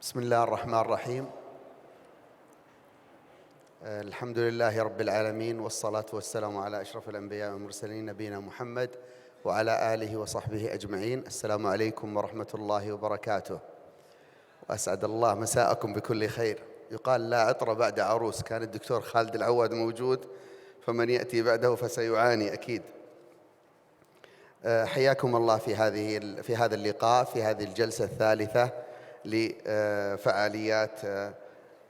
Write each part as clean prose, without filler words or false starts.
بسم الله الرحمن الرحيم. الحمد لله رب العالمين، والصلاة والسلام على أشرف الأنبياء والمرسلين نبينا محمد وعلى آله وصحبه أجمعين. السلام عليكم ورحمة الله وبركاته، وأسعد الله مساءكم بكل خير. يقال لا عطر بعد عروس، كان الدكتور خالد العواد موجود، فمن يأتي بعده فسيعاني أكيد. حياكم الله في هذا اللقاء، في هذه الجلسة الثالثة لفعاليات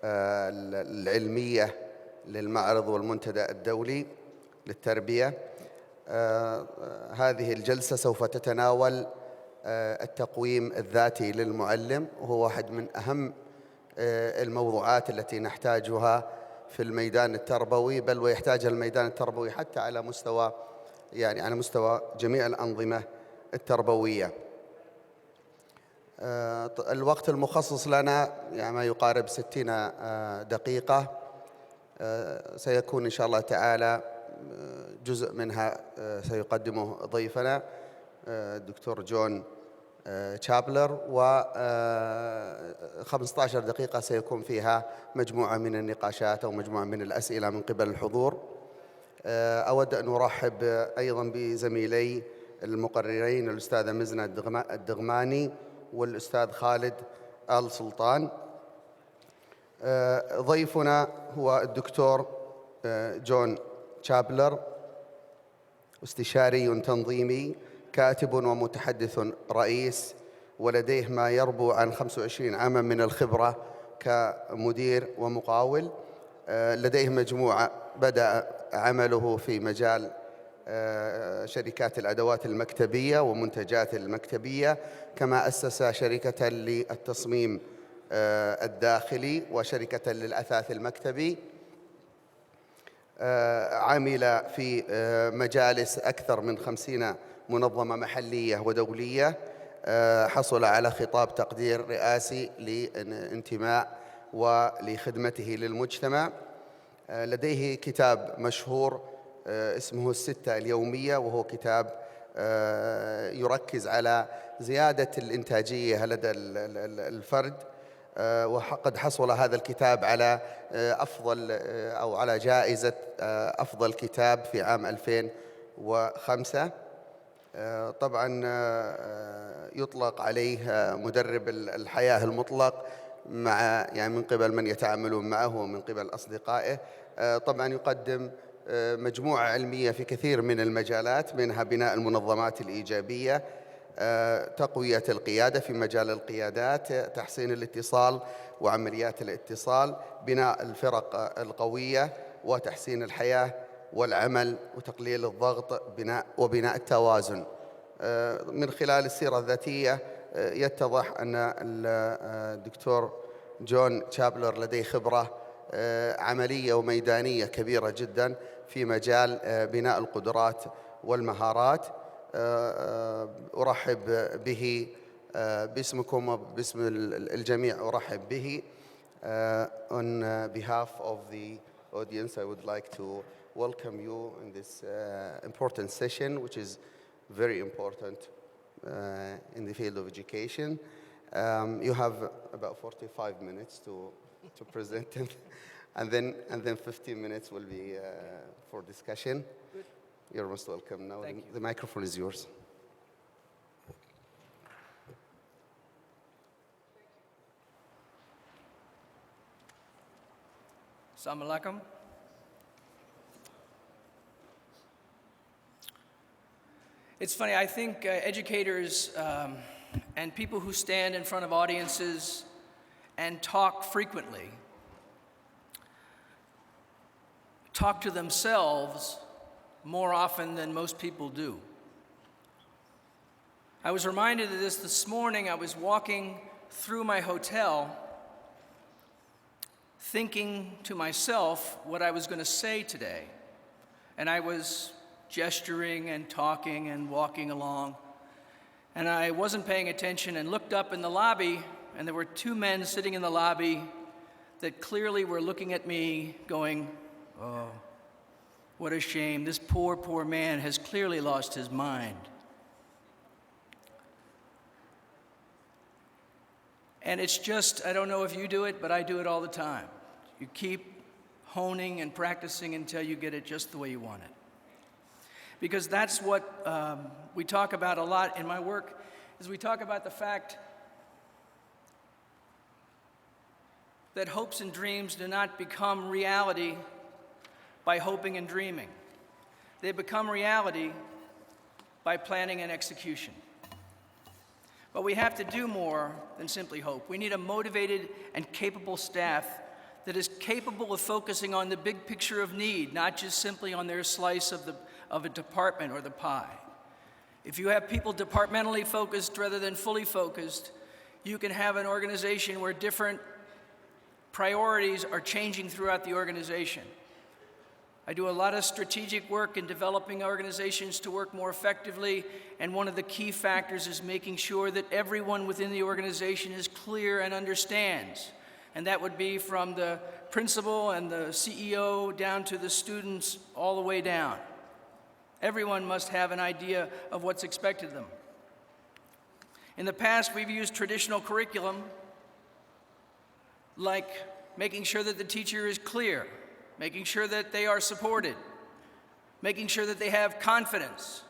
العلمية للمعرض والمنتدى الدولي للتربية. هذه الجلسة سوف تتناول التقويم الذاتي للمعلم، وهو واحد من أهم الموضوعات التي نحتاجها في الميدان التربوي، بل ويحتاجها الميدان التربوي حتى على مستوى جميع الأنظمة التربوية. الوقت المخصص لنا ما يقارب 60 دقيقة. سيكون إن شاء الله تعالى جزء منها سيقدمه ضيفنا الدكتور جون تشابلر، و15 دقيقة سيكون فيها مجموعة من النقاشات أو مجموعة من الأسئلة من قبل الحضور. أود أن أرحب أيضاً بزميلي المقررين الأستاذة مزنة الدغماني والأستاذ خالد آل سلطان. ضيفنا هو الدكتور جون تشابلر، استشاري تنظيمي، كاتب ومتحدث رئيس، ولديه ما يربو عن 25 عاماً من الخبرة كمدير ومقاول. لديه مجموعة بدأ عمله في مجال شركات الأدوات المكتبية ومنتجات المكتبية، كما أسس شركة للتصميم الداخلي وشركة للأثاث المكتبي. عمل في مجالس أكثر من 50 منظمة محلية ودولية. حصل على خطاب تقدير رئاسي للانتماء ولخدمته للمجتمع. لديه كتاب مشهور اسمه الستة اليومية، وهو كتاب يركز على زيادة الإنتاجية لدى الفرد. وقد حصل هذا الكتاب على على جائزة أفضل كتاب في عام 2005. طبعاً يطلق عليه مدرب الحياة المطلق من قبل من يتعاملون معه ومن قبل أصدقائه. طبعاً يقدم مجموعة علمية في كثير من المجالات، منها بناء المنظمات الإيجابية، تقوية القيادة في مجال القيادات، تحسين الاتصال وعمليات الاتصال، بناء الفرق القوية، وتحسين الحياة والعمل، وتقليل الضغط، وبناء التوازن. من خلال السيرة الذاتية يتضح أن الدكتور جون تشابلر لديه خبرة عملية وميدانية كبيرة جداً في مجال بناء القدرات والمهارات. أرحب به باسمكم وباسم الجميع، أرحب به. On behalf of the audience, I would like to welcome you in this important session, which is very important in the field of education. You have about 45 minutes to present it, and then 15 minutes will be for discussion. Good. You're most welcome. Now the microphone is yours. Assalamu alaikum. It's funny, I think educators and people who stand in front of audiences and talk frequently talk to themselves more often than most people do. I was reminded of this morning. I was walking through my hotel thinking to myself what I was going to say today. And I was gesturing and talking and walking along. And I wasn't paying attention and looked up in the lobby, and there were two men sitting in the lobby that clearly were looking at me going, "Oh, what a shame. This poor, poor man has clearly lost his mind." And it's just, I don't know if you do it, but I do it all the time. You keep honing and practicing until you get it just the way you want it. Because that's what we talk about a lot in my work, is we talk about the fact that hopes and dreams do not become reality by hoping and dreaming. They become reality by planning and execution. But we have to do more than simply hope. We need a motivated and capable staff that is capable of focusing on the big picture of need, not just simply on their slice of a department or the pie. If you have people departmentally focused rather than fully focused, you can have an organization where different priorities are changing throughout the organization. I do a lot of strategic work in developing organizations to work more effectively, and one of the key factors is making sure that everyone within the organization is clear and understands. And that would be from the principal and the CEO down to the students all the way down. Everyone must have an idea of what's expected of them. In the past, we've used traditional curriculum, like making sure that the teacher is clear, making sure that they are supported, making sure that they have confidence,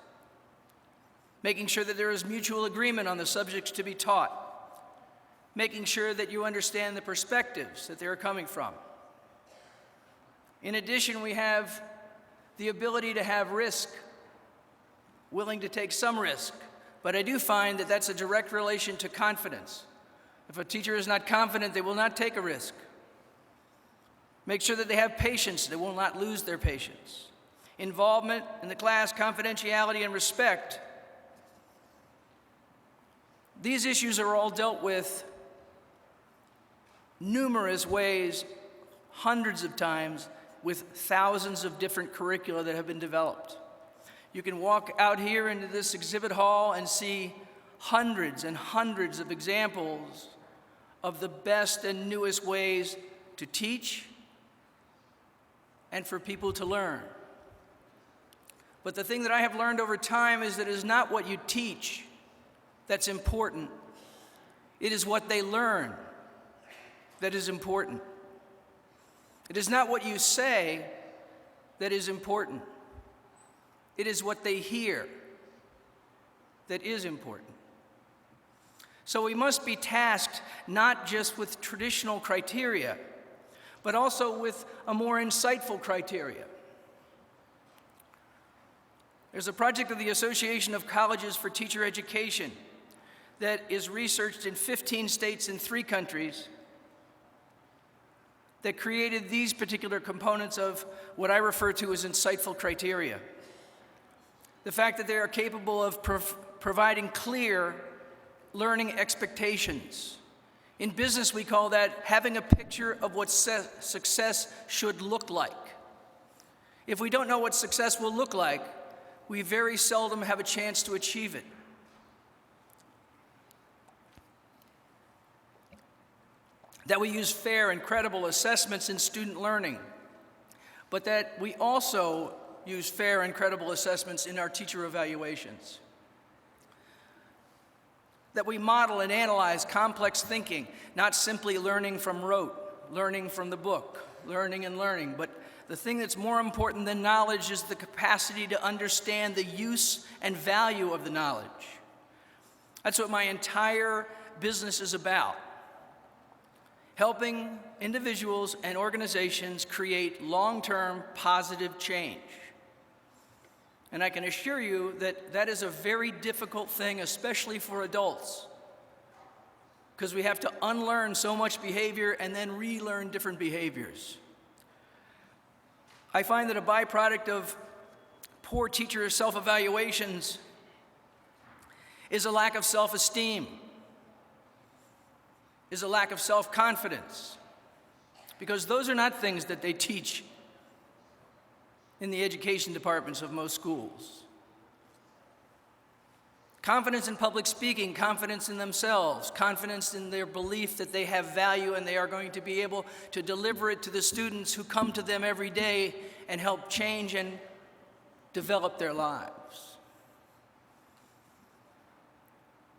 making sure that there is mutual agreement on the subjects to be taught, making sure that you understand the perspectives that they're coming from. In addition, we have the ability to have risk, willing to take some risk, but I do find that that's a direct relation to confidence. If a teacher is not confident, they will not take a risk. Make sure that they have patience, they will not lose their patience. Involvement in the class, confidentiality, and respect. These issues are all dealt with numerous ways, hundreds of times, with thousands of different curricula that have been developed. You can walk out here into this exhibit hall and see hundreds and hundreds of examples of the best and newest ways to teach and for people to learn. But the thing that I have learned over time is that it is not what you teach that's important. It is what they learn that is important. It is not what you say that is important. It is what they hear that is important. So we must be tasked not just with traditional criteria, but also with a more insightful criteria. There's a project of the Association of Colleges for Teacher Education that is researched in 15 states and 3 countries that created these particular components of what I refer to as insightful criteria. The fact that they are capable of providing clear learning expectations. In business, we call that having a picture of what success should look like. If we don't know what success will look like, we very seldom have a chance to achieve it. That we use fair and credible assessments in student learning, but that we also use fair and credible assessments in our teacher evaluations. That we model and analyze complex thinking, not simply learning from rote, learning from the book, learning and learning, but the thing that's more important than knowledge is the capacity to understand the use and value of the knowledge. That's what my entire business is about. Helping individuals and organizations create long-term positive change. And I can assure you that that is a very difficult thing, especially for adults, because we have to unlearn so much behavior and then relearn different behaviors. I find that a byproduct of poor teacher self-evaluations is a lack of self-esteem, is a lack of self-confidence, because those are not things that they teach in the education departments of most schools. Confidence in public speaking, confidence in themselves, confidence in their belief that they have value and they are going to be able to deliver it to the students who come to them every day and help change and develop their lives.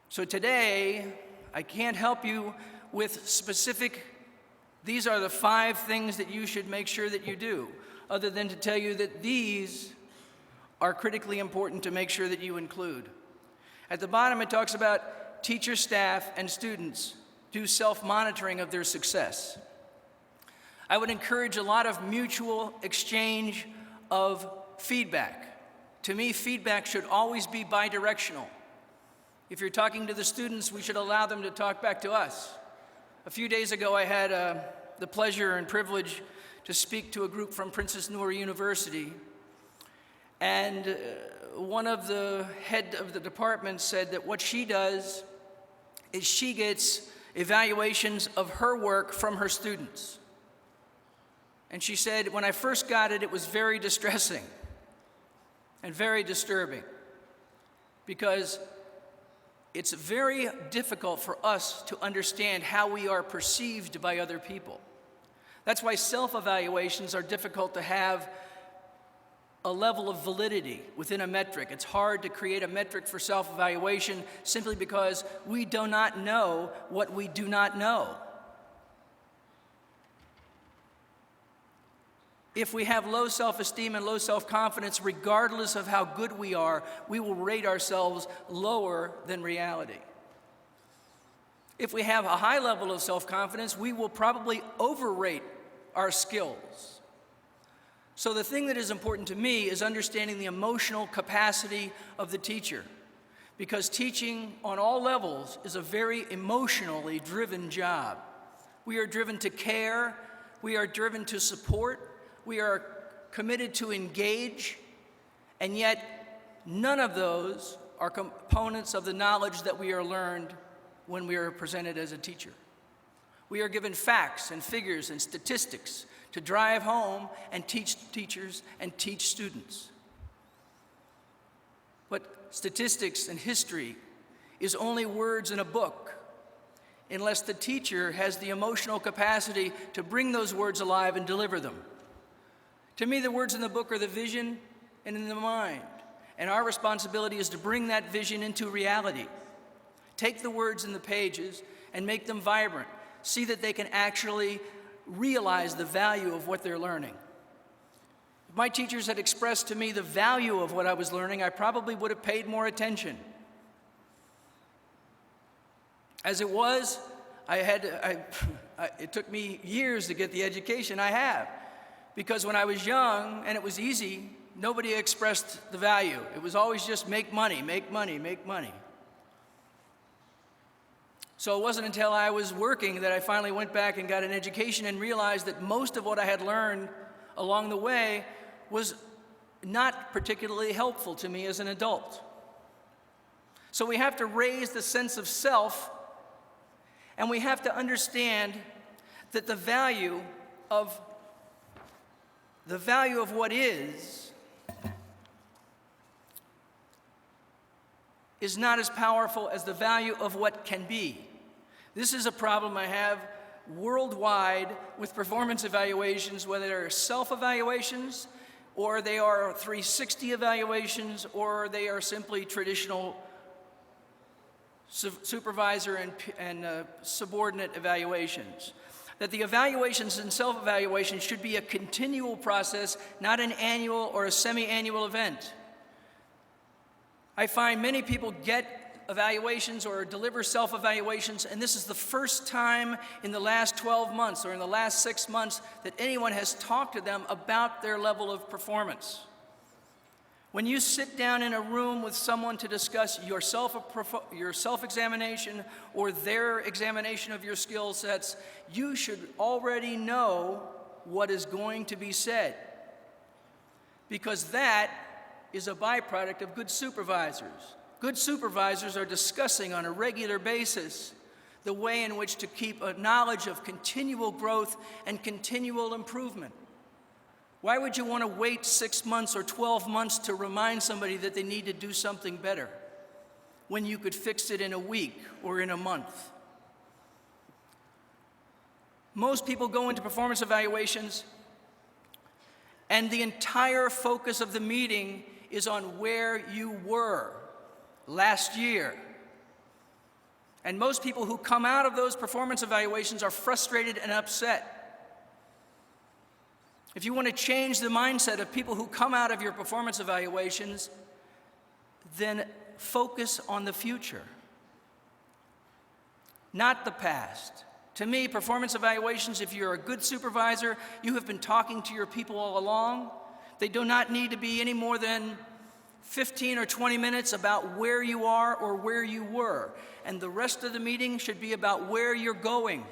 So today, I can't help you with specific, these are the 5 things that you should make sure that you do, other than to tell you that these are critically important to make sure that you include. At the bottom, it talks about teacher, staff, and students do self-monitoring of their success. I would encourage a lot of mutual exchange of feedback. To me, feedback should always be bidirectional. If you're talking to the students, we should allow them to talk back to us. A few days ago, I had the pleasure and privilege to speak to a group from Princess Noor University. And one of the head of the department said that what she does is she gets evaluations of her work from her students. And she said, when I first got it, it was very distressing and very disturbing, because it's very difficult for us to understand how we are perceived by other people. That's why self-evaluations are difficult to have a level of validity within a metric. It's hard to create a metric for self-evaluation simply because we do not know what we do not know. If we have low self-esteem and low self-confidence, regardless of how good we are, we will rate ourselves lower than reality. If we have a high level of self-confidence, we will probably overrate our skills. So the thing that is important to me is understanding the emotional capacity of the teacher, because teaching on all levels is a very emotionally driven job. We are driven to care, we are driven to support, we are committed to engage, and yet none of those are components of the knowledge that we are learned when we are presented as a teacher. We are given facts and figures and statistics to drive home and teach teachers and teach students. But statistics and history is only words in a book unless the teacher has the emotional capacity to bring those words alive and deliver them. To me, the words in the book are the vision and in the mind, and our responsibility is to bring that vision into reality. Take the words in the pages and make them vibrant. See that they can actually realize the value of what they're learning. If my teachers had expressed to me the value of what I was learning, I probably would have paid more attention. As it was, it took me years to get the education I have. Because when I was young and it was easy, nobody expressed the value. It was always just make money, make money, make money. So it wasn't until I was working that I finally went back and got an education and realized that most of what I had learned along the way was not particularly helpful to me as an adult. So we have to raise the sense of self, and we have to understand that the value of what is not as powerful as the value of what can be. This is a problem I have worldwide with performance evaluations, whether they're self-evaluations, or they are 360 evaluations, or they are simply traditional supervisor and subordinate evaluations. That the evaluations and self-evaluation should be a continual process, not an annual or a semi-annual event. I find many people get evaluations or deliver self-evaluations, and this is the first time in the last 12 months or in the last 6 months that anyone has talked to them about their level of performance. When you sit down in a room with someone to discuss your self-examination or their examination of your skill sets, you should already know what is going to be said, because that is a byproduct of good supervisors. Good supervisors are discussing on a regular basis the way in which to keep a knowledge of continual growth and continual improvement. Why would you want to wait 6 months or 12 months to remind somebody that they need to do something better when you could fix it in a week or in a month? Most people go into performance evaluations, and the entire focus of the meeting is on where you were last year. And most people who come out of those performance evaluations are frustrated and upset. If you want to change the mindset of people who come out of your performance evaluations, then focus on the future, not the past. To me, performance evaluations, if you're a good supervisor, you have been talking to your people all along. They do not need to be any more than 15 or 20 minutes about where you are or where you were. And the rest of the meeting should be about where you're going,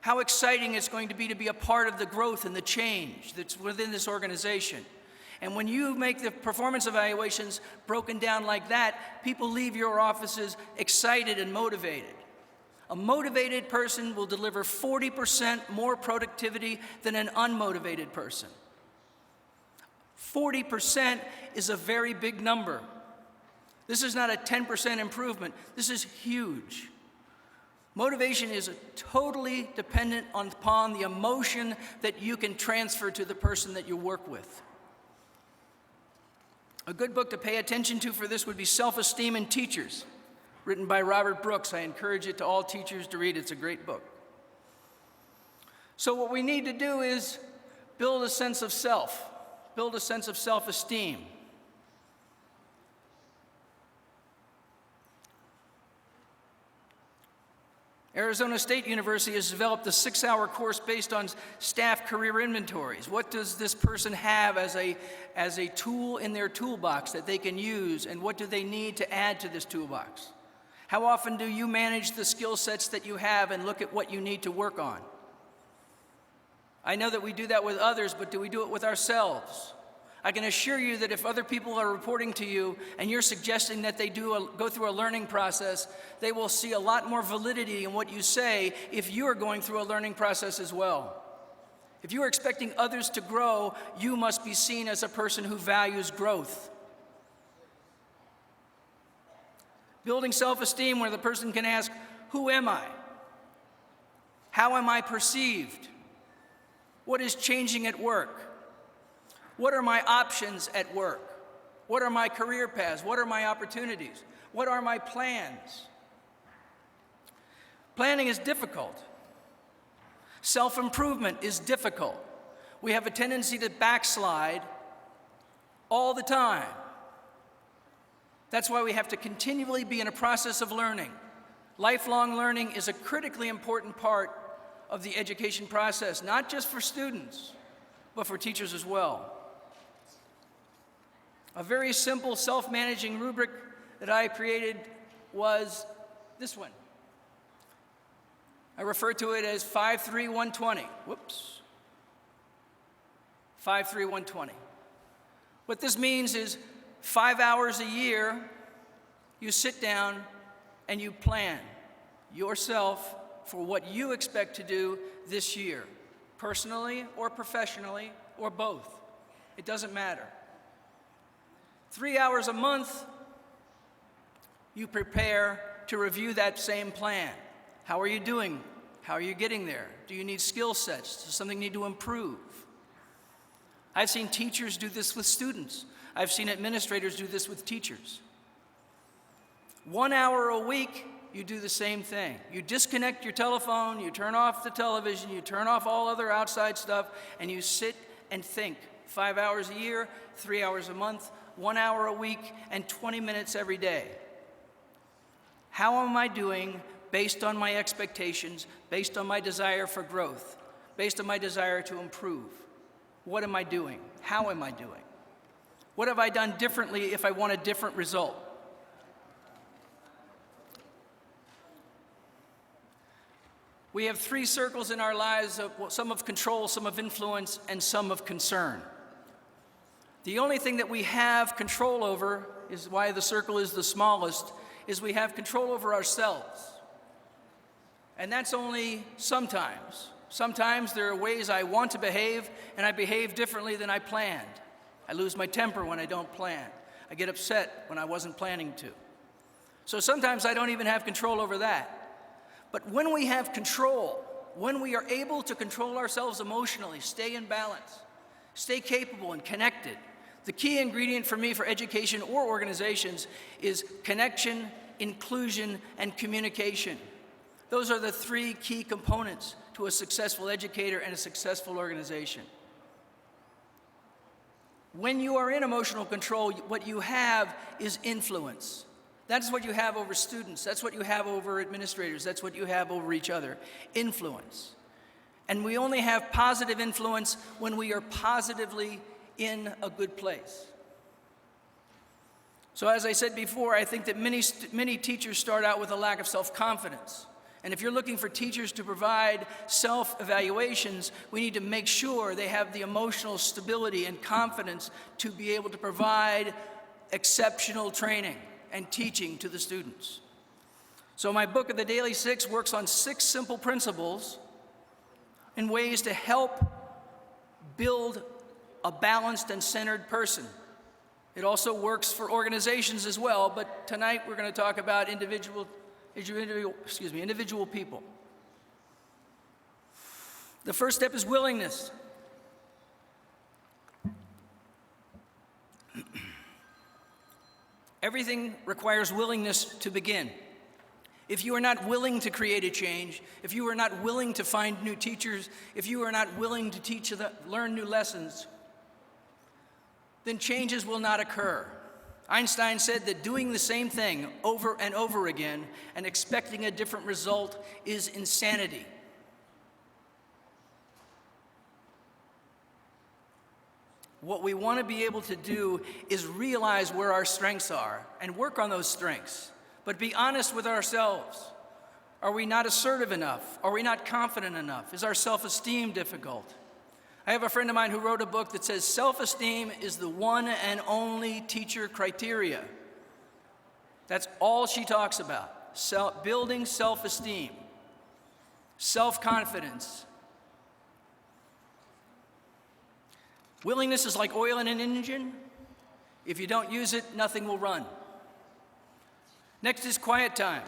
how exciting it's going to be a part of the growth and the change that's within this organization. And when you make the performance evaluations broken down like that, people leave your offices excited and motivated. A motivated person will deliver 40% more productivity than an unmotivated person. 40% is a very big number. This is not a 10% improvement. This is huge. Motivation is totally dependent upon the emotion that you can transfer to the person that you work with. A good book to pay attention to for this would be Self-Esteem in Teachers, written by Robert Brooks. I encourage it to all teachers to read. It's a great book. So what we need to do is build a sense of self, build a sense of self-esteem. Arizona State University has developed a 6-hour course based on staff career inventories. What does this person have as a tool in their toolbox that they can use, and what do they need to add to this toolbox? How often do you manage the skill sets that you have and look at what you need to work on? I know that we do that with others, but do we do it with ourselves? I can assure you that if other people are reporting to you and you're suggesting that they go through a learning process, they will see a lot more validity in what you say if you are going through a learning process as well. If you are expecting others to grow, you must be seen as a person who values growth. Building self-esteem where the person can ask, who am I? How am I perceived? What is changing at work? What are my options at work? What are my career paths? What are my opportunities? What are my plans? Planning is difficult. Self-improvement is difficult. We have a tendency to backslide all the time. That's why we have to continually be in a process of learning. Lifelong learning is a critically important part of the education process, not just for students, but for teachers as well. A very simple self-managing rubric that I created was this one. I refer to it as 5-3-1-20. Whoops. 5-3-1-20. What this means is 5 hours a year, you sit down and you plan yourself for what you expect to do this year, personally or professionally or both. It doesn't matter. 3 hours a month, you prepare to review that same plan. How are you doing? How are you getting there? Do you need skill sets? Does something need to improve? I've seen teachers do this with students. I've seen administrators do this with teachers. 1 hour a week, you do the same thing. You disconnect your telephone, you turn off the television, you turn off all other outside stuff, and you sit and think. 5 hours a year, 3 hours a month, 1 hour a week, and 20 minutes every day. How am I doing based on my expectations, based on my desire for growth, based on my desire to improve? What am I doing? How am I doing? What have I done differently if I want a different result? We have 3 circles in our lives, some of control, some of influence, and some of concern. The only thing that we have control over, is why the circle is the smallest, is we have control over ourselves. And that's only sometimes. Sometimes there are ways I want to behave, and I behave differently than I planned. I lose my temper when I don't plan. I get upset when I wasn't planning to. So sometimes I don't even have control over that. But when we have control, when we are able to control ourselves emotionally, stay in balance, stay capable and connected, the key ingredient for me for education or organizations is connection inclusion, and communication. Those are the three key components to a successful educator and a successful organization. When you are in emotional control, what you have is influence. That's what you have over students. That's what you have over administrators. That's what you have over each other. Influence. And we only have positive influence when we are positively in a good place. So as I said before, I think that many teachers start out with a lack of self-confidence. And if you're looking for teachers to provide self-evaluations, we need to make sure they have the emotional stability and confidence to be able to provide exceptional training and teaching to the students. So my book of the Daily Six works on 6 simple principles and ways to help build a balanced and centered person. It also works for organizations as well, but tonight we're going to talk about individual people. The first step is willingness. Everything requires willingness to begin. If you are not willing to create a change, if you are not willing to find new teachers, if you are not willing to learn new lessons, then changes will not occur. Einstein said that doing the same thing over and over again and expecting a different result is insanity. What we want to be able to do is realize where our strengths are and work on those strengths, but be honest with ourselves. Are we not assertive enough? Are we not confident enough? Is our self-esteem difficult? I have a friend of mine who wrote a book that says self-esteem is the one and only teacher criteria. That's all she talks about. Building self-esteem, self-confidence. Willingness is like oil in an engine. If you don't use it, nothing will run. Next is quiet time,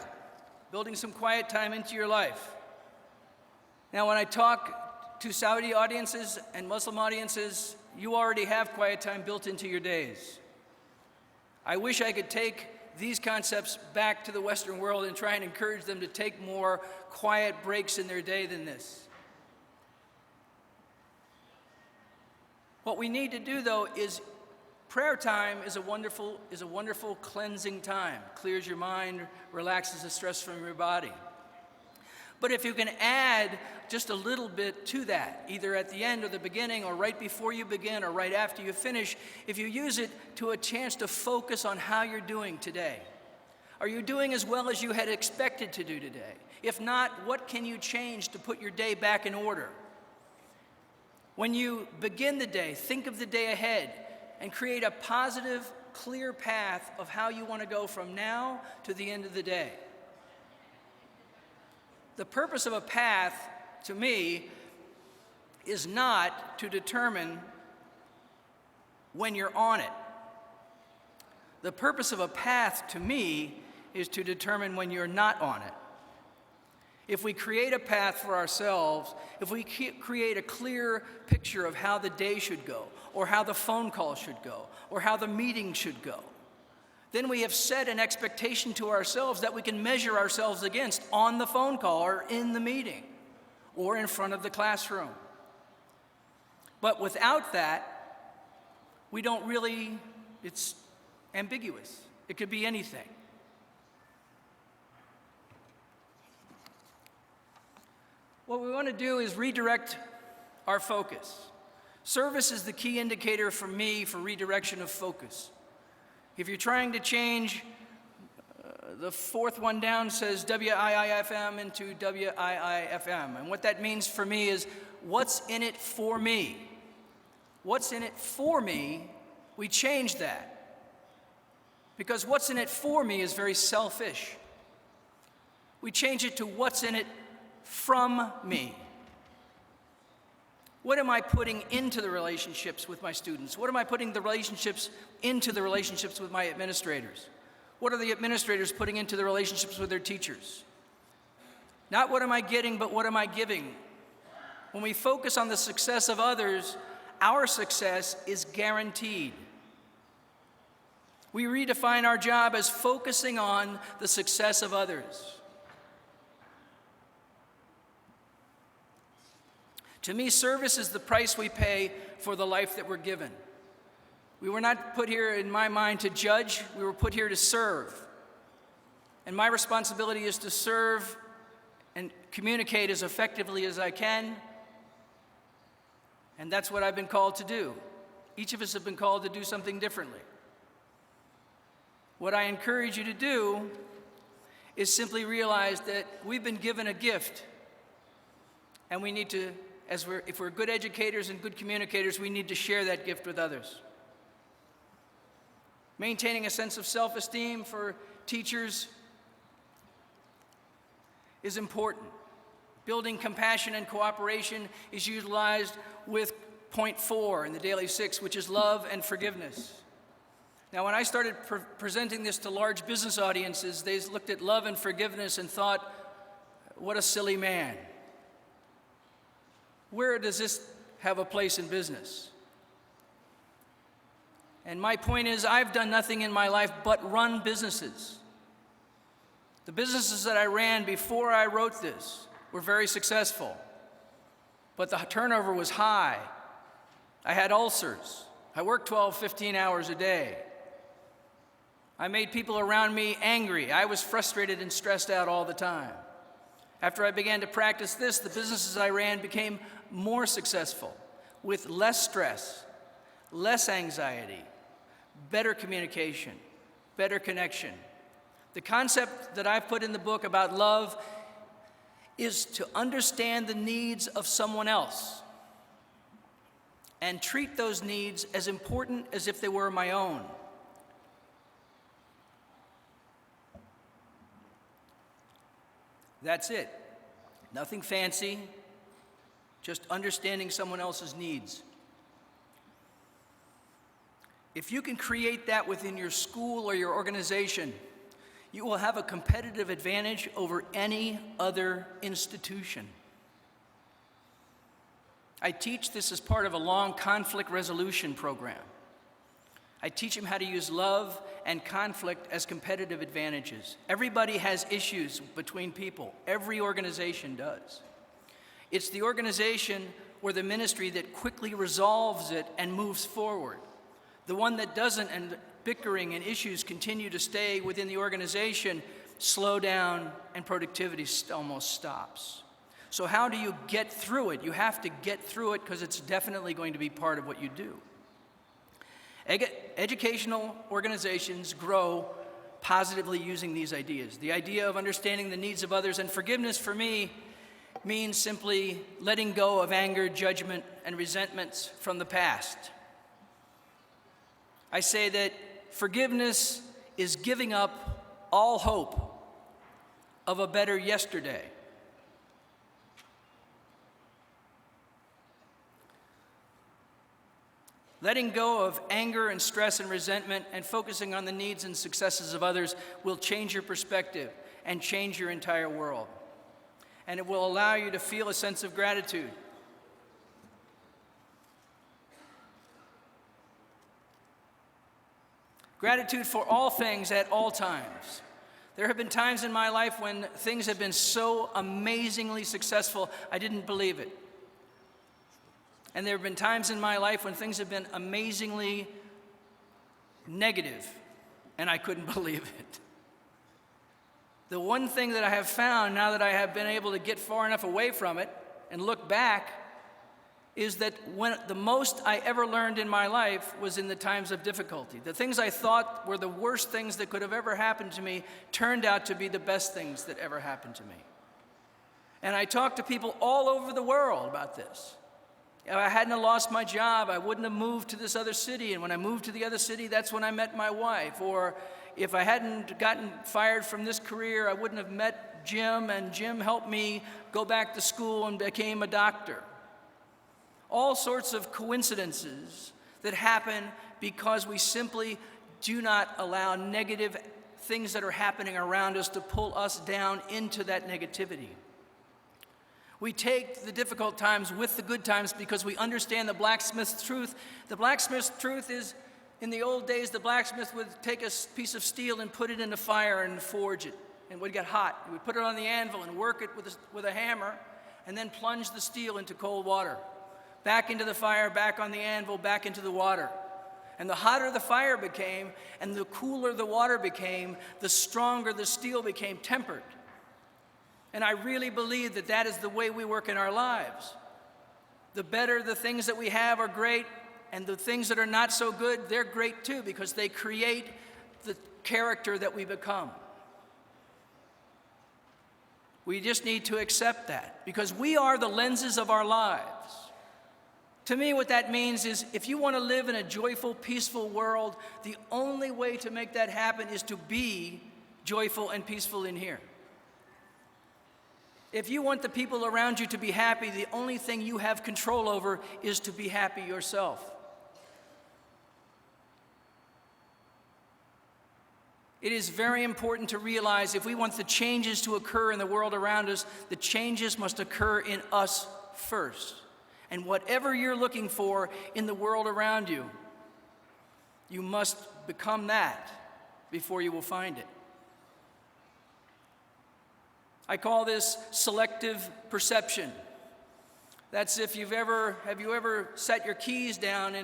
building some quiet time into your life. Now, when I talk to Saudi audiences and Muslim audiences, you already have quiet time built into your days. I wish I could take these concepts back to the Western world and try and encourage them to take more quiet breaks in their day than this. What we need to do, though, is prayer time is a wonderful cleansing time. Clears your mind, relaxes the stress from your body. But if you can add just a little bit to that, either at the end or the beginning or right before you begin or right after you finish, if you use it to a chance to focus on how you're doing today. Are you doing as well as you had expected to do today? If not, what can you change to put your day back in order? When you begin the day, think of the day ahead and create a positive, clear path of how you want to go from now to the end of the day. The purpose of a path, to me, is not to determine when you're on it. The purpose of a path, to me, is to determine when you're not on it. If we create a path for ourselves, if we create a clear picture of how the day should go, or how the phone call should go, or how the meeting should go, then we have set an expectation to ourselves that we can measure ourselves against on the phone call or in the meeting or in front of the classroom. But without that, we don't really, it's ambiguous. It could be anything. What we want to do is redirect our focus. Service is the key indicator for me for redirection of focus. If you're trying to change, the fourth one down says WIIFM into WIIFM. And what that means for me is, what's in it for me? What's in it for me, we change that. Because what's in it for me is very selfish. We change it to what's in it from me. What am I putting into the relationships with my students? What am I putting into the relationships with my administrators? What are the administrators putting into the relationships with their teachers? Not what am I getting, but what am I giving? When we focus on the success of others, our success is guaranteed. We redefine our job as focusing on the success of others. To me, service is the price we pay for the life that we're given. We were not put here, in my mind, to judge. We were put here to serve. And my responsibility is to serve and communicate as effectively as I can. And that's what I've been called to do. Each of us have been called to do something differently. What I encourage you to do is simply realize that we've been given a gift, and we need to, if we're good educators and good communicators, we need to share that gift with others. Maintaining a sense of self-esteem for teachers is important. Building compassion and cooperation is utilized with point 4 in the Daily 6, which is love and forgiveness. Now, when I started presenting this to large business audiences, they looked at love and forgiveness and thought, what a silly man. Where does this have a place in business? And my point is, I've done nothing in my life but run businesses. The businesses that I ran before I wrote this were very successful, but the turnover was high. I had ulcers. I worked 12, 15 hours a day. I made people around me angry. I was frustrated and stressed out all the time. After I began to practice this, the businesses I ran became more successful, with less stress, less anxiety, better communication, better connection. The concept that I've put in the book about love is to understand the needs of someone else and treat those needs as important as if they were my own. That's it. Nothing fancy, just understanding someone else's needs. If you can create that within your school or your organization, you will have a competitive advantage over any other institution. I teach this as part of a long conflict resolution program. I teach them how to use love and conflict as competitive advantages. Everybody has issues between people. Every organization does. It's the organization or the ministry that quickly resolves it and moves forward. The one that doesn't, and bickering and issues continue to stay within the organization, slow down and productivity almost stops. So how do you get through it? You have to get through it because it's definitely going to be part of what you do. Educational organizations grow positively using these ideas. The idea of understanding the needs of others, and forgiveness for me means simply letting go of anger, judgment, and resentments from the past. I say that forgiveness is giving up all hope of a better yesterday. Letting go of anger and stress and resentment and focusing on the needs and successes of others will change your perspective and change your entire world. And it will allow you to feel a sense of gratitude. Gratitude for all things at all times. There have been times in my life when things have been so amazingly successful, I didn't believe it. And there have been times in my life when things have been amazingly negative, and I couldn't believe it. The one thing that I have found now that I have been able to get far enough away from it and look back is that when the most I ever learned in my life was in the times of difficulty. The things I thought were the worst things that could have ever happened to me turned out to be the best things that ever happened to me. And I talk to people all over the world about this. If I hadn't lost my job, I wouldn't have moved to this other city. And when I moved to the other city, that's when I met my wife. Or if I hadn't gotten fired from this career, I wouldn't have met Jim, and Jim helped me go back to school and became a doctor. All sorts of coincidences that happen because we simply do not allow negative things that are happening around us to pull us down into that negativity. We take the difficult times with the good times because we understand the blacksmith's truth. The blacksmith's truth is In the old days, the blacksmith would take a piece of steel and put it in the fire and forge it. And when it got hot, he would put it on the anvil and work it with a hammer, and then plunge the steel into cold water. Back into the fire, back on the anvil, back into the water. And the hotter the fire became, and the cooler the water became, the stronger the steel became tempered. And I really believe that that is the way we work in our lives. The better the things that we have are great, and the things that are not so good, they're great too, because they create the character that we become. We just need to accept that, because we are the lenses of our lives. To me, what that means is if you want to live in a joyful, peaceful world, the only way to make that happen is to be joyful and peaceful in here. If you want the people around you to be happy, the only thing you have control over is to be happy yourself. It is very important to realize if we want the changes to occur in the world around us, the changes must occur in us first. And whatever you're looking for in the world around you, you must become that before you will find it. I call this selective perception. That's if have you ever set your keys down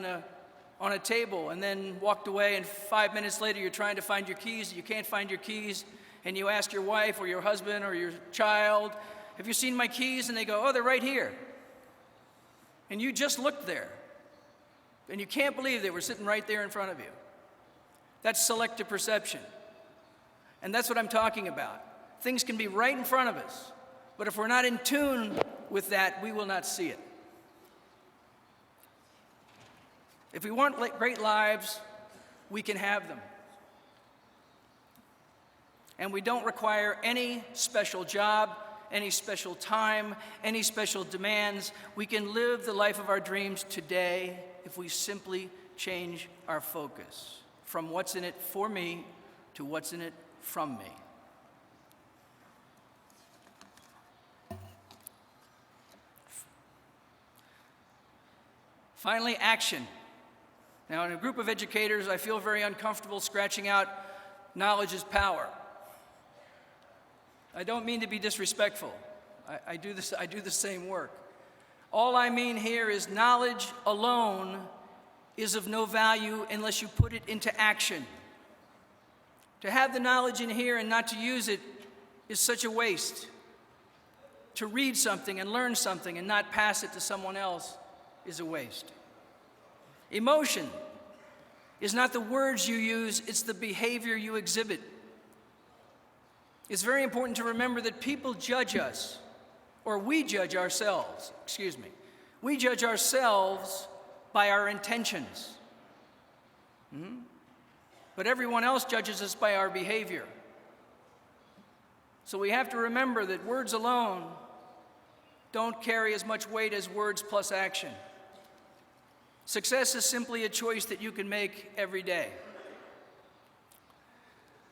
on a table and then walked away, and 5 minutes later you're trying to find your keys, you can't find your keys, and you ask your wife or your husband or your child, have you seen my keys? And they go, oh, they're right here. And you just looked there, and you can't believe they were sitting right there in front of you. That's selective perception. And that's what I'm talking about. Things can be right in front of us, but if we're not in tune with that, we will not see it. If we want great lives, we can have them. And we don't require any special job, any special time, any special demands. We can live the life of our dreams today if we simply change our focus from what's in it for me to what's in it from me. Finally, action. Now, in a group of educators, I feel very uncomfortable scratching out knowledge is power. I don't mean to be disrespectful. I do the same work. All I mean here is knowledge alone is of no value unless you put it into action. To have the knowledge in here and not to use it is such a waste. To read something and learn something and not pass it to someone else is a waste. Emotion is not the words you use, it's the behavior you exhibit. It's very important to remember that people judge us, or we judge ourselves, We judge ourselves by our intentions. But everyone else judges us by our behavior. So we have to remember that words alone don't carry as much weight as words plus action. Success is simply a choice that you can make every day.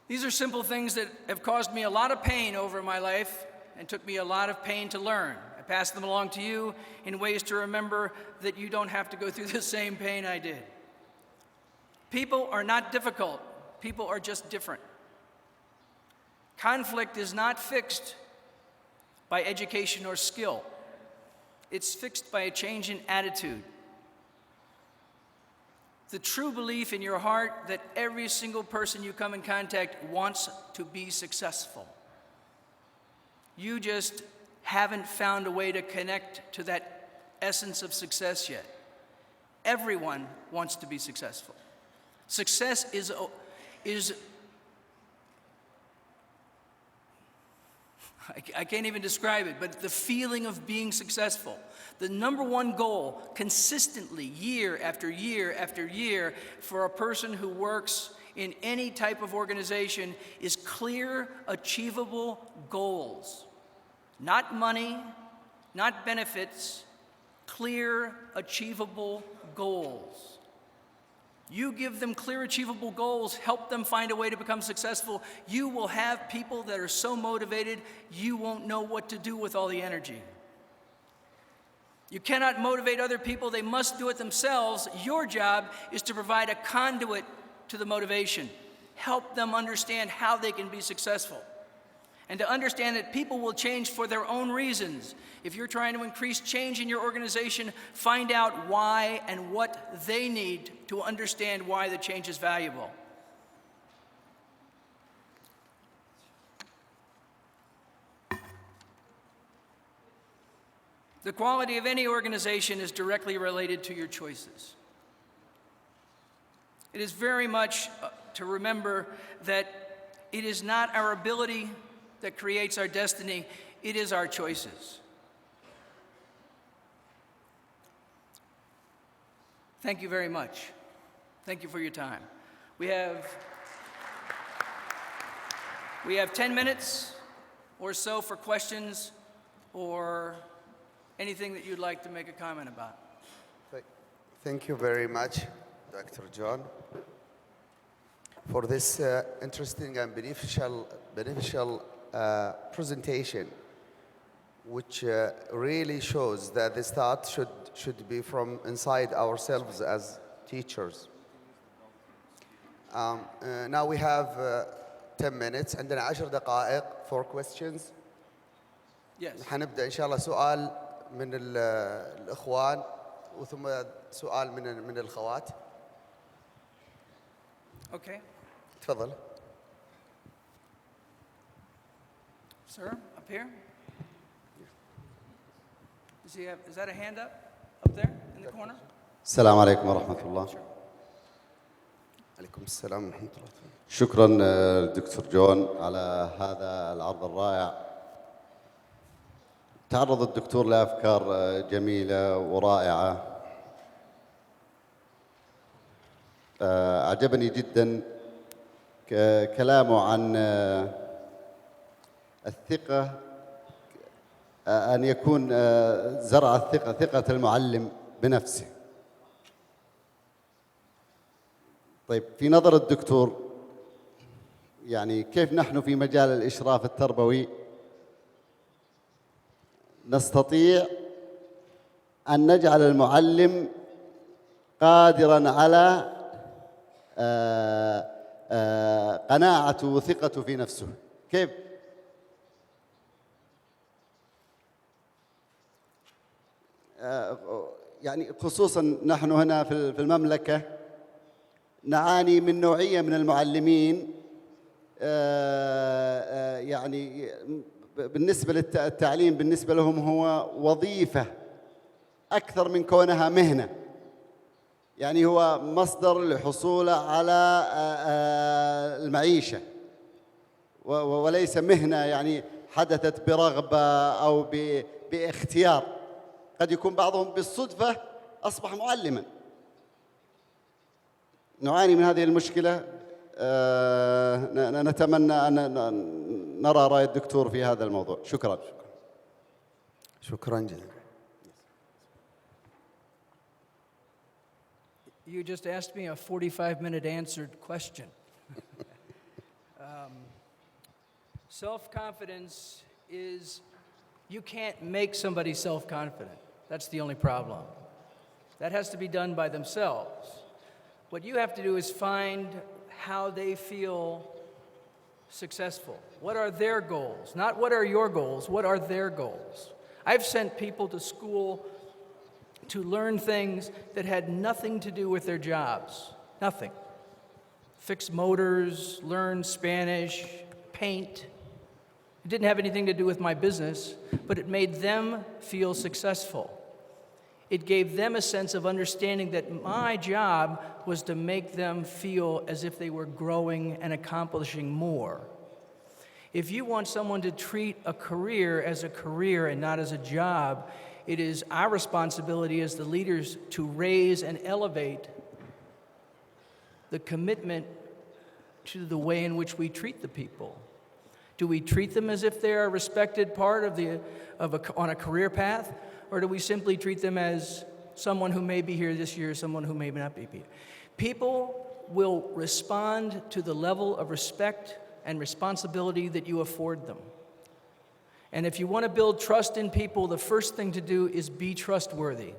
These are simple things that have caused me a lot of pain over my life and took me a lot of pain to learn. I pass them along to you in ways to remember that you don't have to go through the same pain I did. People are not difficult. People are just different. Conflict is not fixed by education or skill. It's fixed by a change in attitude. The true belief in your heart that every single person you come in contact wants to be successful. You just haven't found a way to connect to that essence of success yet. Everyone wants to be successful. Success is I can't even describe it, but the feeling of being successful. The number one goal, consistently, year after year after year, for a person who works in any type of organization is clear, achievable goals. Not money, not benefits, clear, achievable goals. You give them clear, achievable goals, help them find a way to become successful. You will have people that are so motivated, you won't know what to do with all the energy. You cannot motivate other people. They must do it themselves. Your job is to provide a conduit to the motivation. Help them understand how they can be successful. And to understand that people will change for their own reasons. If you're trying to increase change in your organization, find out why and what they need to understand why the change is valuable. The quality of any organization is directly related to your choices. It is very much to remember that it is not our ability that creates our destiny, it is our choices. Thank you very much. Thank you for your time. We have 10 minutes or so for questions or anything that you'd like to make a comment about. Thank you very much, Dr. John, for this interesting and beneficial presentation, which really shows that the start should be from inside ourselves as teachers. Now we have 10 minutes, عندنا 10 دقائق for questions. Yes. حنبدأ إن شاء الله سؤال من الإخوان وثم سؤال من الأخوات. Okay. تفضل. Sir, up here? Is that a hand up there in the corner? السلام عليكم ورحمة الله. عليكم السلام ورحمة الله. شكرا دكتور جون على هذا العرض الرائع. تعرض الدكتور لأفكار جميلة ورائعة. أعجبني جدا كلامه عن الثقة، أن يكون زرع الثقة، ثقة المعلم بنفسه. طيب، في نظر الدكتور يعني كيف نحن في مجال الإشراف التربوي نستطيع أن نجعل المعلم قادراً على قناعته وثقته في نفسه؟ كيف؟ يعني خصوصاً نحن هنا في المملكة نعاني من نوعية من المعلمين، يعني بالنسبة للتعليم بالنسبة لهم هو وظيفة أكثر من كونها مهنة، يعني هو مصدر للحصول على المعيشة وليس مهنة يعني حدثت برغبة أو باختيار. قد يكون بعضهم بالصدفة أصبح معلماً. نعاني من هذه المشكلة. نتمنى أن نرى رأي الدكتور في هذا الموضوع. شكراً. شكراً جزيلاً. You just asked me a 45-minute answered question. Self-confidence is, you can't make somebody self-confident. That's the only problem. That has to be done by themselves. What you have to do is find how they feel successful. What are their goals? Not what are your goals, what are their goals? I've sent people to school to learn things that had nothing to do with their jobs. Nothing. Fix motors, learn Spanish, paint. It didn't have anything to do with my business, but it made them feel successful. It gave them a sense of understanding that my job was to make them feel as if they were growing and accomplishing more. If you want someone to treat a career as a career and not as a job, it is our responsibility as the leaders to raise and elevate the commitment to the way in which we treat the people. Do we treat them as if they're a respected part on a career path? Or do we simply treat them as someone who may be here this year, someone who may not be here? People will respond to the level of respect and responsibility that you afford them. And if you want to build trust in people, the first thing to do is be trustworthy.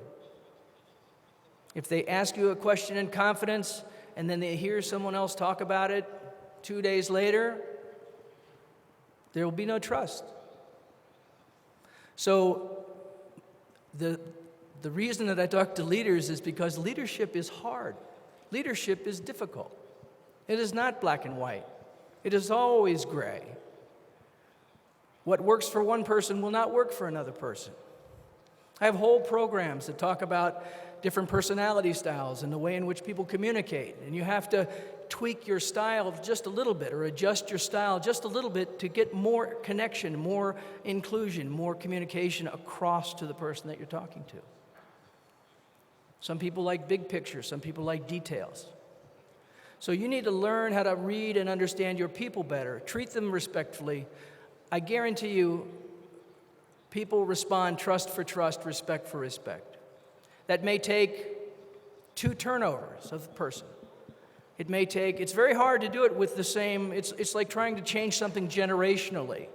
If they ask you a question in confidence and then they hear someone else talk about it 2 days later, there will be no trust. So the reason that I talk to leaders is because leadership is hard. Leadership is difficult. It is not black and white. It is always gray. What works for one person will not work for another person. I have whole programs that talk about different personality styles and the way in which people communicate. And you have to tweak your style just a little bit or adjust your style just a little bit to get more connection, more inclusion, more communication across to the person that you're talking to. Some people like big pictures, some people like details. So you need to learn how to read and understand your people better, treat them respectfully. I guarantee you, people respond trust for trust, respect for respect. That may take 2 turnovers of the person. It may take, it's very hard to do it with the same, it's like trying to change something generationally.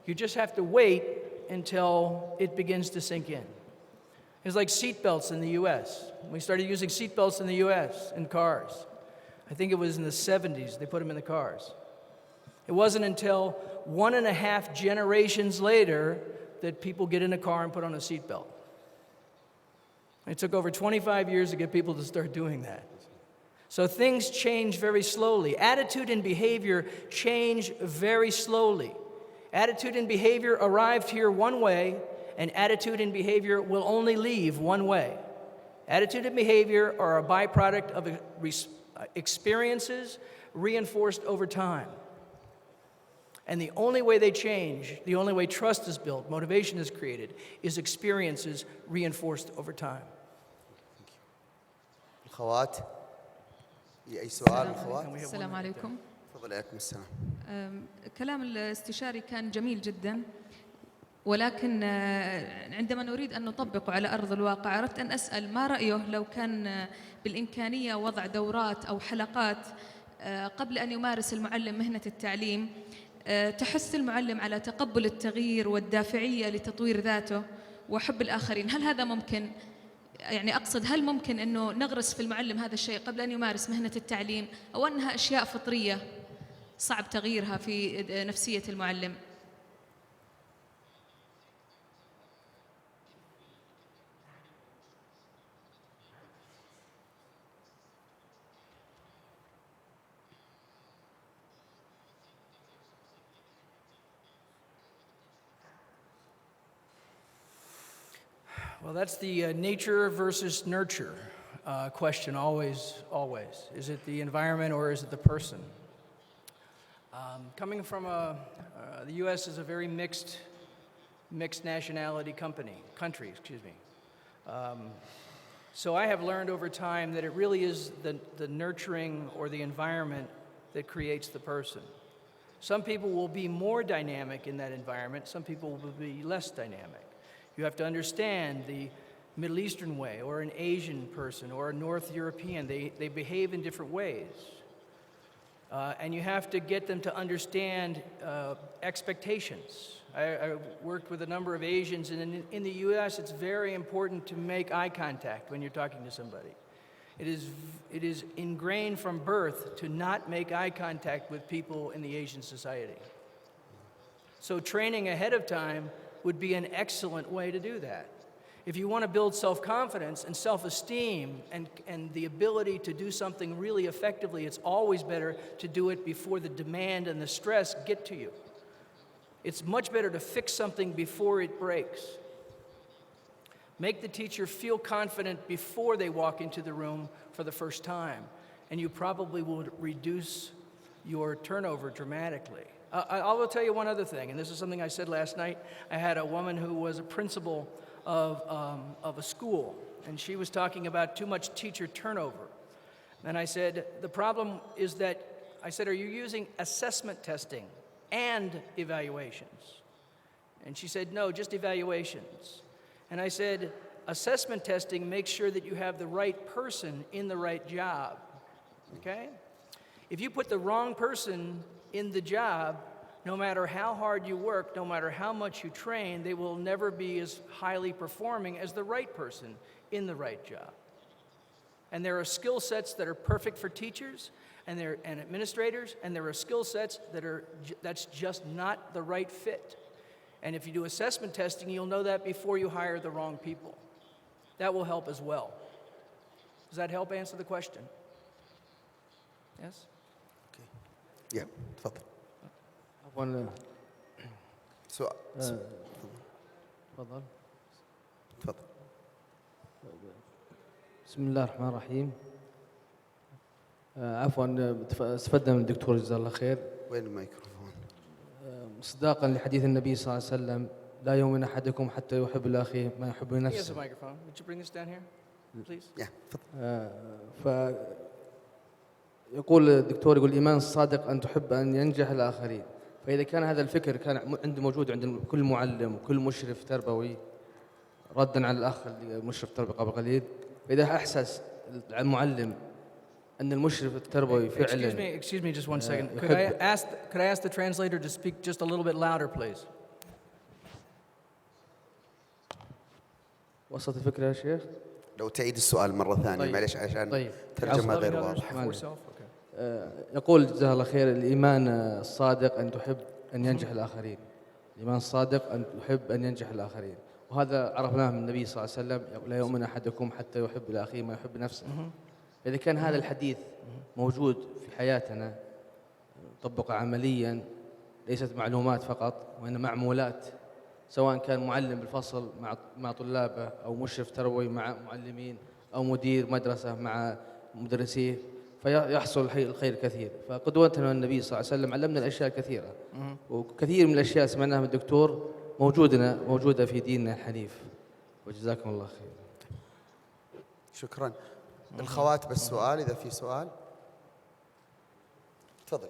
You just have to wait until it begins to sink in. It's like seatbelts in the US. We started using seatbelts in the US in cars. I think it was in the 70s they put them in the cars. It wasn't until 1.5 generations later that people get in a car and put on a seatbelt. It took over 25 years to get people to start doing that. So things change very slowly. Attitude and behavior change very slowly. Attitude and behavior arrived here one way, and attitude and behavior will only leave one way. Attitude and behavior are a byproduct of experiences reinforced over time. And the only way they change, the only way trust is built, motivation is created, is experiences reinforced over time. الخوات أي سؤال الخوات؟ السلام عليكم. تفضل عليكم السلام. كلام الاستشاري كان جميل جدا، ولكن عندما نريد أن نطبقه على أرض الواقع أردت أن أسأل ما رأيه لو كان بالإمكانية وضع دورات أو حلقات قبل أن يمارس المعلم مهنة التعليم تحث المعلم على تقبل التغيير والدافعية لتطوير ذاته وحب الآخرين. هل هذا ممكن؟ يعني أقصد هل ممكن أنه نغرس في المعلم هذا الشيء قبل أن يمارس مهنة التعليم، أو أنها أشياء فطرية صعب تغييرها في نفسية المعلم؟ Well, that's the nature versus nurture question, always. Is it the environment or is it the person? Coming from the U.S. is a very mixed nationality country. So I have learned over time that it really is the nurturing or the environment that creates the person. Some people will be more dynamic in that environment, some people will be less dynamic. You have to understand the Middle Eastern way, or an Asian person, or a North European. They behave in different ways. And you have to get them to understand expectations. I worked with a number of Asians, and in the U.S. it's very important to make eye contact when you're talking to somebody. It is ingrained from birth to not make eye contact with people in the Asian society. So training ahead of time would be an excellent way to do that. If you want to build self-confidence and self-esteem and the ability to do something really effectively, it's always better to do it before the demand and the stress get to you. It's much better to fix something before it breaks. Make the teacher feel confident before they walk into the room for the first time, and you probably will reduce your turnover dramatically. I will tell you one other thing, and this is something I said last night. I had a woman who was a principal of a school, and she was talking about too much teacher turnover. And I said, the problem is that, I said, are you using assessment testing and evaluations? And she said, no, just evaluations. And I said, assessment testing makes sure that you have the right person in the right job, okay? If you put the wrong person in the job, no matter how hard you work, no matter how much you train, they will never be as highly performing as the right person in the right job. And there are skill sets that are perfect for teachers and administrators, and there are skill sets that's just not the right fit. And if you do assessment testing, you'll know that before you hire the wrong people. That will help as well. Does that help answer the question? Yes? Yeah, تفضل. عفوا سؤال. تفضل. تفضل. بسم الله الرحمن الرحيم. عفوا استفدنا من الدكتور جزاه الله خير. وين الميكروفون؟ مصداقا لحديث النبي صلى الله عليه وسلم لا يؤمن أحدكم حتى يحب لأخيه ما يحب He has a لنفسه. microphone. Would you bring this down here, please? Yeah, تفضل. فيقول الدكتور يقول الإيمان الصادق أن تحب أن ينجح الآخرين. فإذا كان هذا الفكر كان موجود عند كل معلم وكل مشرف تربوي ردا على الأخ المشرف التربوي قبل قليل، فإذا أحسس المعلم أن المشرف التربوي فعلا Excuse me just one second. Could I ask the translator to speak just a little bit louder, please? وصلت الفكرة يا شيخ؟ لو تعيد السؤال مرة ثانية معلش عشان ترجمة غير واضحة. يقول جزاه الله خير الإيمان الصادق أن تحب أن ينجح الآخرين. الإيمان الصادق أن تحب أن ينجح الآخرين، وهذا عرفناه من النبي صلى الله عليه وسلم لا يؤمن أحدكم حتى يحب لأخيه ما يحب نفسه. إذا كان هذا الحديث موجود في حياتنا طبق عمليا ليست معلومات فقط وإنما معمولات، سواء كان معلم بالفصل مع طلابه أو مشرف تربوي مع معلمين أو مدير مدرسة مع مدرسيه، فيحصل الخير كثير. فقدوتنا النبي صلى الله عليه وسلم علمنا الأشياء الكثيرة، وكثير من الأشياء سمعناها من الدكتور موجودة في ديننا الحنيف. وجزاكم الله خير. شكرا. الخوات بالسؤال إذا في سؤال تفضل.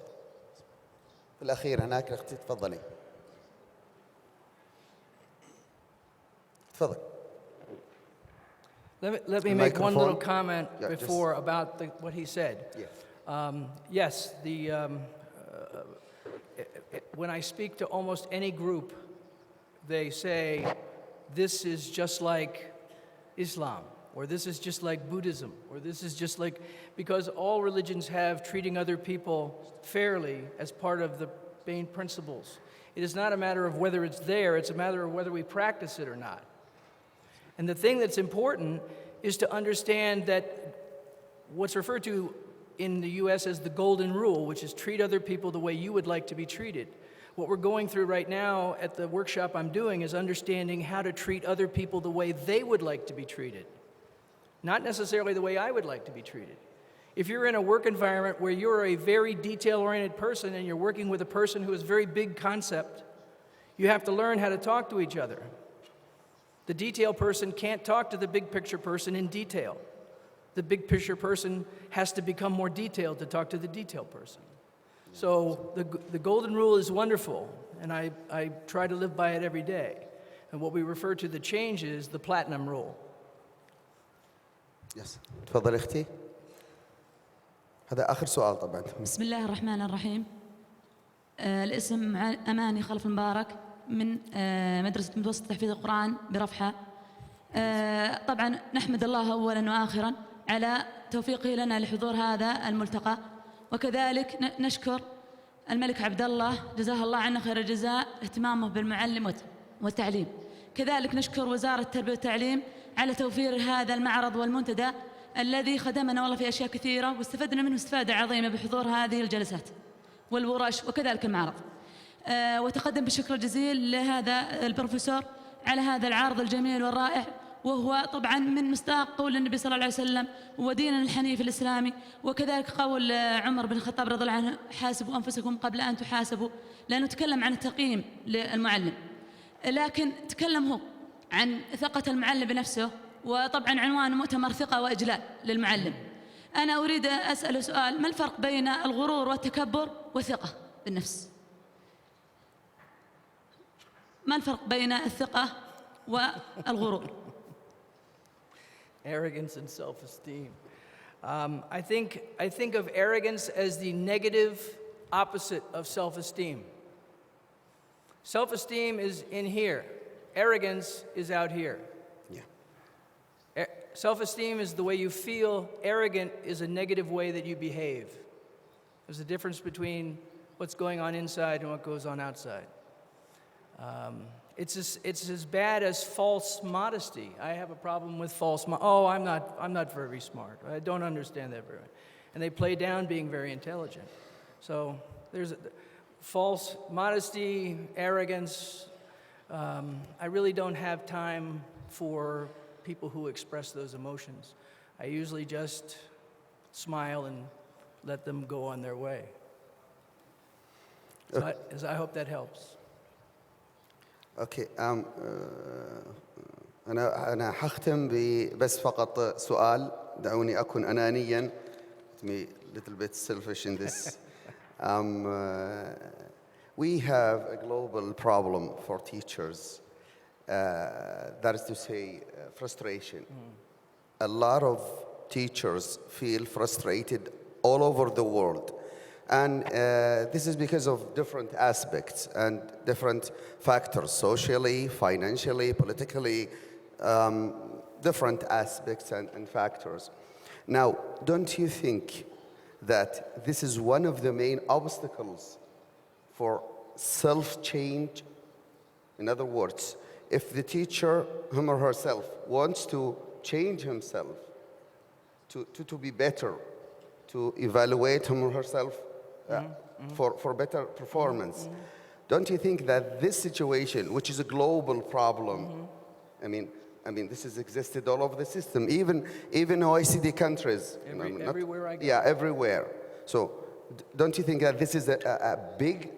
في الأخير هناك أختي تفضلي. تفضل. Let me make one little comment Yeah, before about what he said. Yes. Yes, when I speak to almost any group, they say, this is just like Islam, or this is just like Buddhism, or this is just like, because all religions have treating other people fairly as part of the main principles. It is not a matter of whether it's there, it's a matter of whether we practice it or not. And the thing that's important is to understand that what's referred to in the US as the golden rule, which is treat other people the way you would like to be treated. What we're going through right now at the workshop I'm doing is understanding how to treat other people the way they would like to be treated, not necessarily the way I would like to be treated. If you're in a work environment where you're a very detail-oriented person and you're working with a person who has very big concept, you have to learn how to talk to each other. The detail person can't talk to the big picture person in detail. The big picture person has to become more detailed to talk to the detail person. So the golden rule is wonderful, and I try to live by it every day. And what we refer to the change is the platinum rule. Yes. تفضل أختي. هذا آخر سؤال طبعا. بسم الله الرحمن الرحيم. الاسم أماني خلف المبارك من مدرسة متوسط تحفيظ القرآن برفحة. طبعا نحمد الله أولا وآخرا على توفيقه لنا لحضور هذا الملتقى، وكذلك نشكر الملك عبد الله جزاه الله عنا خير الجزاء اهتمامه بالمعلم والتعليم. كذلك نشكر وزارة التربية والتعليم على توفير هذا المعرض والمنتدى الذي خدمنا والله في أشياء كثيرة واستفدنا منه استفادة عظيمة بحضور هذه الجلسات والورش وكذلك المعرض. وتقدم بالشكر الجزيل لهذا البروفيسور على هذا العرض الجميل والرائع، وهو طبعا من مصداق قول النبي صلى الله عليه وسلم وديننا الحنيف الإسلامي، وكذلك قول عمر بن الخطاب رضي الله عنه حاسبوا أنفسكم قبل أن تحاسبوا، لأنه تكلم عن التقييم للمعلم، لكن تكلم هو عن ثقة المعلم بنفسه، وطبعا عنوان مؤتمر ثقة وإجلال للمعلم. أنا أريد أسأله سؤال: ما الفرق بين الغرور والتكبر والثقة بالنفس؟ ما الفرق بين الثقة والغرور؟ Arrogance and self-esteem. I think of arrogance as the negative opposite of self-esteem. Self-esteem is in here. Arrogance is out here. Yeah. Self-esteem is the way you feel. Arrogant is a negative way that you behave. There's a difference between what's going on inside and what goes on outside. It's as bad as false modesty. I have a problem with false I'm not very smart. I don't understand that very well. And they play down being very intelligent. So there's false modesty, arrogance. I really don't have time for people who express those emotions. I usually just smile and let them go on their way. So I hope that helps. اوكي انا حختم بس فقط سؤال. دعوني اكون انانيا. Let me a little bit selfish in this. We have a global problem for teachers. That is to say, frustration. A lot of teachers feel frustrated all over the world. And this is because of different aspects and different factors, socially, financially, politically, different aspects and factors. Now, don't you think that this is one of the main obstacles for self-change? In other words, if the teacher, him or herself, wants to change himself, to be better, to evaluate him or herself for better performance, don't you think that this situation, which is a global problem, I mean, this has existed all over the system, even OECD countries. Everywhere I go. Yeah, everywhere. So don't you think that this is a big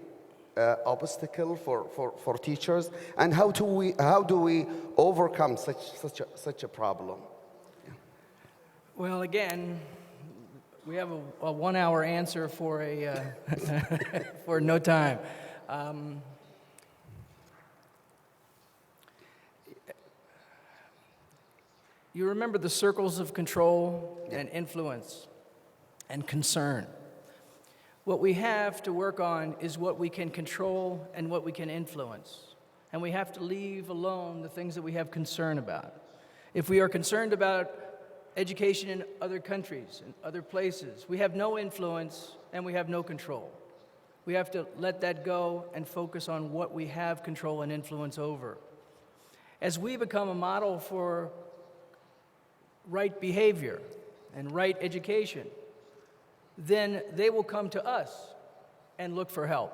obstacle for teachers? And how do we overcome such a problem? Well, again, we have a 1 hour answer for for no time. You remember the circles of control and influence and concern. What we have to work on is what we can control and what we can influence. And we have to leave alone the things that we have concern about. If we are concerned about education in other countries and other places, we have no influence and we have no control. We have to let that go and focus on what we have control and influence over. As we become a model for right behavior and right education, then they will come to us and look for help.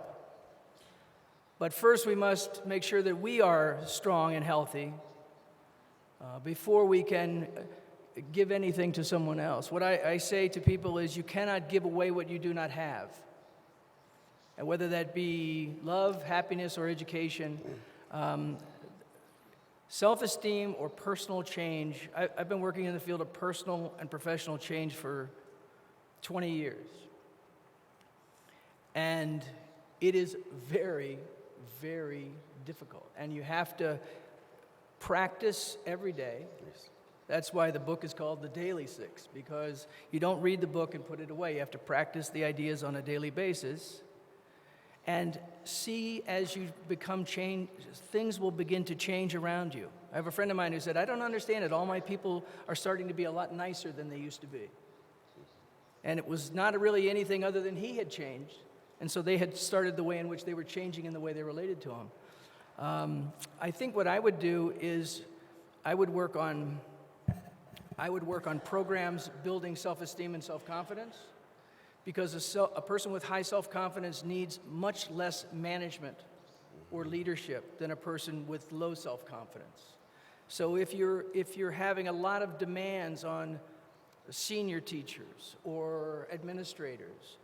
But first we must make sure that we are strong and healthy before we can give anything to someone else. What I say to people is you cannot give away what you do not have. And whether that be love, happiness, or education, self-esteem or personal change. I've been working in the field of personal and professional change for 20 years. And it is very, very difficult. And you have to practice every day. That's why the book is called The Daily Six, because you don't read the book and put it away. You have to practice the ideas on a daily basis. And see, as you become changed, things will begin to change around you. I have a friend of mine who said, I don't understand it. All my people are starting to be a lot nicer than they used to be. And it was not really anything other than he had changed. And so they had started the way in which they were changing in the way they related to him. I think what I would do is I would work on programs building self-esteem and self-confidence. Because a person with high self-confidence needs much less management or leadership than a person with low self-confidence. So if you're having a lot of demands on senior teachers or administrators,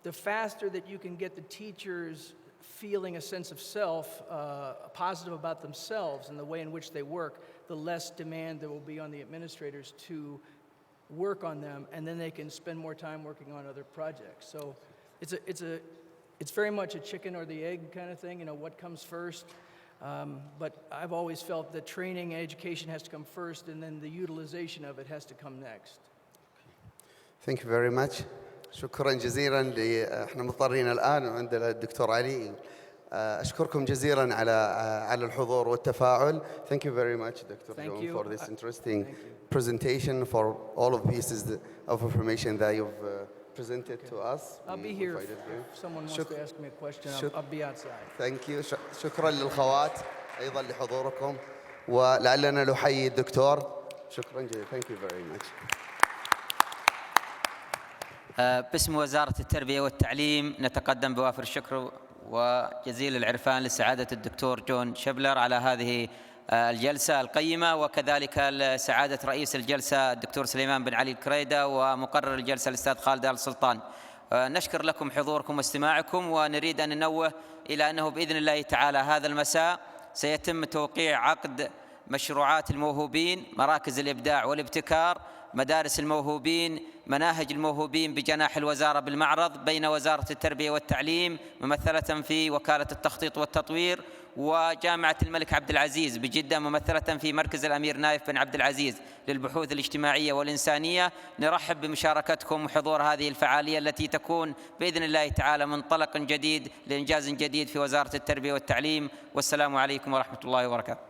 the faster that you can get the teachers feeling a sense of self, positive about themselves and the way in which they work, the less demand there will be on the administrators to work on them, and then they can spend more time working on other projects. So it's very much a chicken or the egg kind of thing, what comes first. But I've always felt that training and education has to come first, and then the utilization of it has to come next. Thank you very much. شكرا جزيلا. احنا مضطرين الآن عندنا الدكتور علي أشكركم جزيلا على الحضور والتفاعل. Thank you very much, Dr. Thank John, you. for this interesting presentation, for all of the pieces of information that you've presented to us. I'll be here if someone wants to ask me a question. I'll be outside. Thank you. شكرا للخوات أيضا لحضوركم، ولعلنا نحيي الدكتور. شكرا جزيلا. Thank you very much. باسم وزارة التربية والتعليم نتقدم بوافر الشكر وجزيل العرفان لسعادة الدكتور جون شبلر على هذه الجلسة القيمة، وكذلك سعادة رئيس الجلسة الدكتور سلمان بن علي الكريدا، ومقرر الجلسة الأستاذ خالد آل سلطان. نشكر لكم حضوركم واستماعكم، ونريد أن ننوه إلى أنه بإذن الله تعالى هذا المساء سيتم توقيع عقد مشروعات الموهوبين، مراكز الإبداع والابتكار، مدارس الموهوبين، مناهج الموهوبين بجناح الوزارة بالمعرض بين وزارة التربية والتعليم ممثلة في وكالة التخطيط والتطوير، وجامعة الملك عبد العزيز بجدة ممثلة في مركز الأمير نايف بن عبد العزيز للبحوث الاجتماعية والإنسانية. نرحب بمشاركتكم وحضور هذه الفعالية التي تكون بإذن الله تعالى منطلق جديد لإنجاز جديد في وزارة التربية والتعليم. والسلام عليكم ورحمة الله وبركاته.